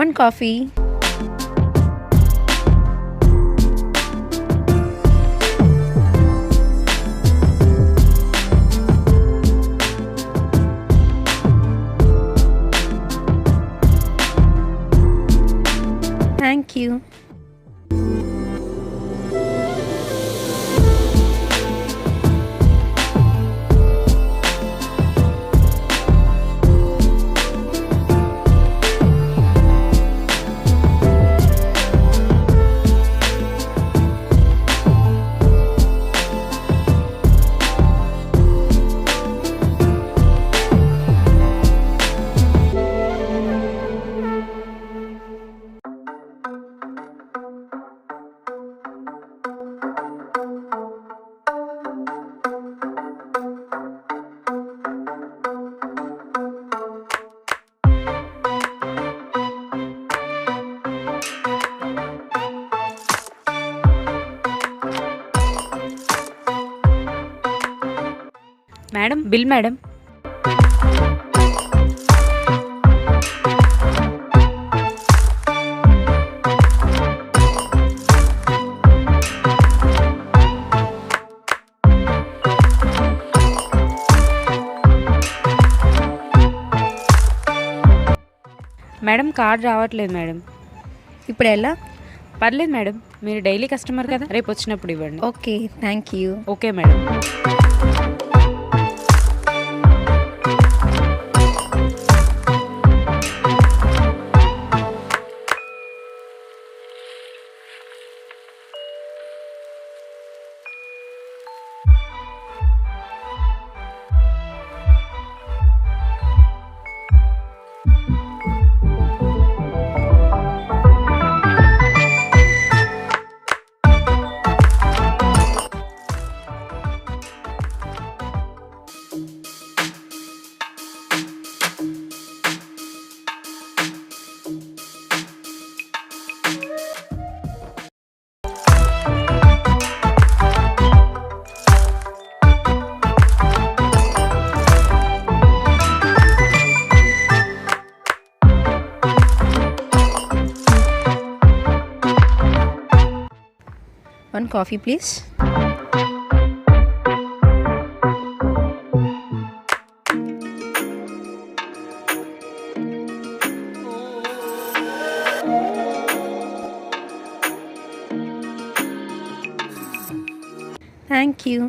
1 coffee. Thank you. Madam bill madam. Madam card రావట్లేదు madam. ఇప్పుడు ఎలా? పర్లేదు మేడం, మీరు డైలీ కస్టమర్ కదా, రేపు వచ్చినప్పుడు ఇవ్వండి. Okay, thank you. Okay madam. One coffee, please. Thank you.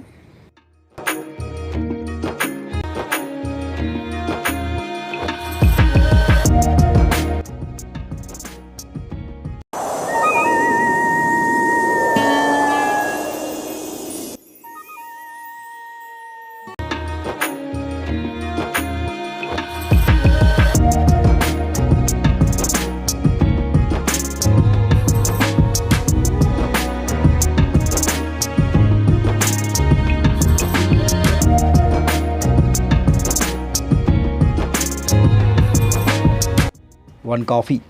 One coffee.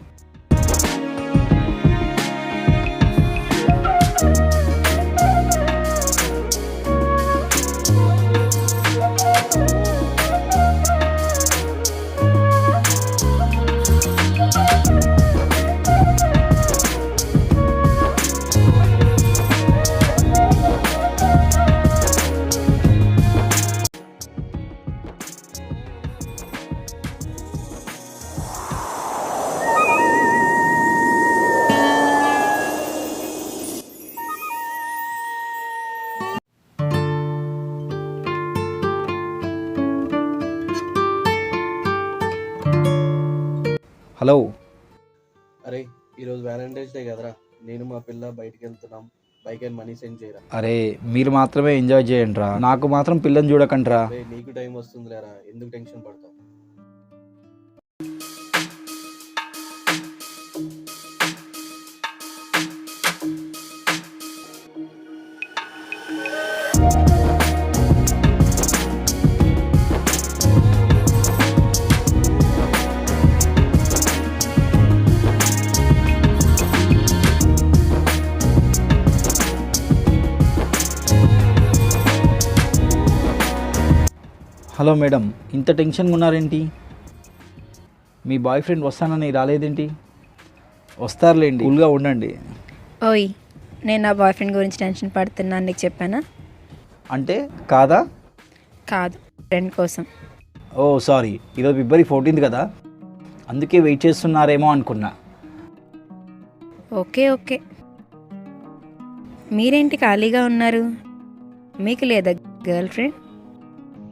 Hello. అరే ఈరోజు వ్యాలంటైన్స్ డే కదరా, నేను మా పిల్ల బయటికి వెళ్తున్నాం, బైక్ అండ్ మనీ సెండ్ చేయరా. అరే మీరు మాత్రమే ఎంజాయ్ చేయండి రా, నాకు మాత్రం పిల్లని చూడకండిరా. అరే నీకు టైం వస్తుంది లేరా, ఎందుకు టెన్షన్ పడతావు? హలో మేడం, ఇంత టెన్షన్గా ఉన్నారేంటి? మీ బాయ్ ఫ్రెండ్ వస్తానని రాలేదేంటి? వస్తారులేండి, కూల్గా ఉండండి. ఓయ్, నేను నా బాయ్ ఫ్రెండ్ గురించి టెన్షన్ పడుతున్నాను నీకు చెప్పానా? అంటే కాదా? కాదు, ఫ్రెండ్ కోసం. ఓ సారీ, ఈరోజు ఫిబ్రవరి 14th కదా, అందుకే వెయిట్ చేస్తున్నారేమో అనుకున్నా. Okay okay. మీరేంటి ఖాళీగా ఉన్నారు? మీకు లేదా గర్ల్ ఫ్రెండ్?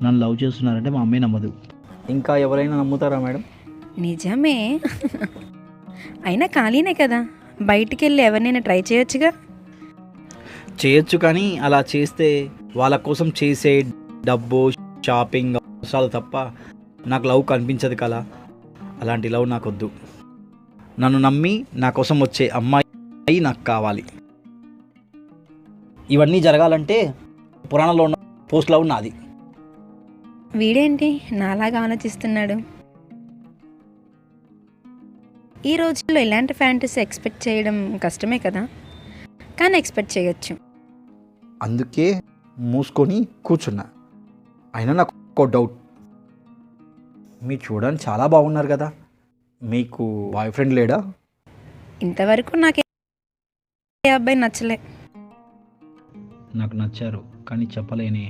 నన్ను లవ్ చేస్తున్నారంటే మా అమ్మాయి నమ్మదు. ఇంకా ఎవరైనా నమ్ముతారా మేడం? నిజమే. అయినా ఖాళీనే కదా, బయటికి వెళ్ళి ఎవరినైనా ట్రై చేయొచ్చుగా. చేయొచ్చు, కానీ అలా చేస్తే వాళ్ళ కోసం చేసే డబ్బు, షాపింగ్ అవసరాలు తప్ప నాకు లవ్ కనిపించదు కదా. అలాంటి లవ్ నాకు వద్దు. నన్ను నమ్మి నా కోసం వచ్చే అమ్మాయి నాకు కావాలి. ఇవన్నీ జరగాలంటే పురాణంలో ఉన్న పోస్ట్ లవ్ నాది. వీడేంటి నాలాగా ఆలోచిస్తున్నాడు? ఈ రోజుల్లో ఇలాంటి ఫ్యాంటసీ ఎక్స్పెక్ట్ చేయడం కష్టమే కదా, కానీ ఎక్స్పెక్ట్ చేయొచ్చు. అందుకే మూసుకొని కూర్చున్నా. అయినా నాకు ఒక డౌట్, మీరు చూడడానికి చాలా బాగున్నారు కదా, మీకు బాయ్ ఫ్రెండ్ లేడా? ఇంతవరకు నాకు ఏ అబ్బాయి నచ్చలే. నాకు నచ్చారు, కానీ చెప్పలేనే.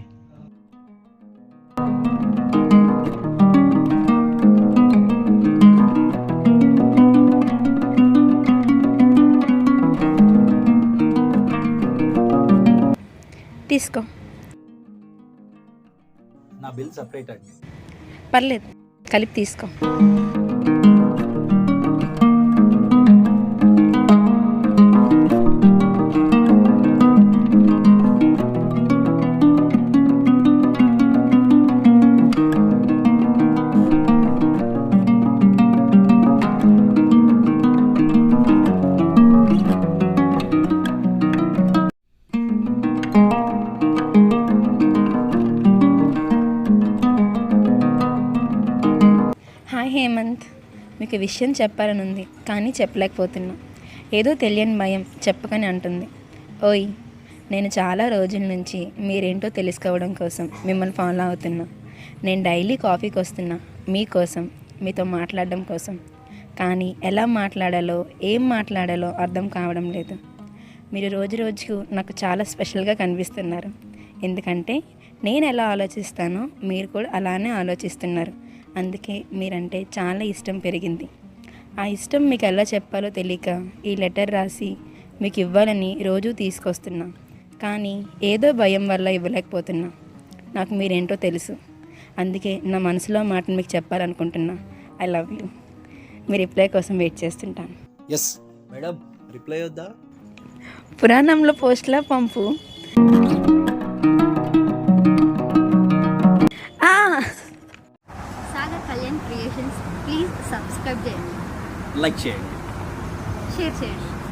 తీసుకో. నా బిల్ సపరేట్ అండి. పర్లేదు, కలిపి తీసుకో. హాయ్ హేమంత్, మీకు విషయం చెప్పాలని ఉంది కానీ చెప్పలేకపోతున్నా. ఏదో తెలియని భయం చెప్పకని అంటుంది. ఓయ్, నేను చాలా రోజుల నుంచి మీరేంటో తెలుసుకోవడం కోసం మిమ్మల్ని ఫాలో అవుతున్నా. నేను డైలీ కాఫీకి వస్తున్నా మీకోసం, మీతో మాట్లాడడం కోసం. కానీ ఎలా మాట్లాడాలో, ఏం మాట్లాడాలో అర్థం కావడం లేదు. మీరు రోజు రోజుకు నాకు చాలా స్పెషల్గా కనిపిస్తున్నారు. ఎందుకంటే నేను ఎలా ఆలోచిస్తానో మీరు కూడా అలానే ఆలోచిస్తున్నారు. అందుకే మీరంటే చాలా ఇష్టం పెరిగింది. ఆ ఇష్టం మీకు ఎలా చెప్పాలో తెలియక ఈ లెటర్ రాసి మీకు ఇవ్వాలని రోజూ తీసుకొస్తున్నా. కానీ ఏదో భయం వల్ల ఇవ్వలేకపోతున్నా. నాకు మీరేంటో తెలుసు, అందుకే నా మనసులో మాటను మీకు చెప్పాలనుకుంటున్నా. I love you. మీ రిప్లై కోసం వెయిట్ చేస్తుంటాను. ఎస్ మేడం, రిప్లై వద్దా? పురాణంలో పోస్ట్లా పంపు. Sagar Kalyan creations please subscribe చేయండి, లైక్ చేయండి, షేర్ చేయండి.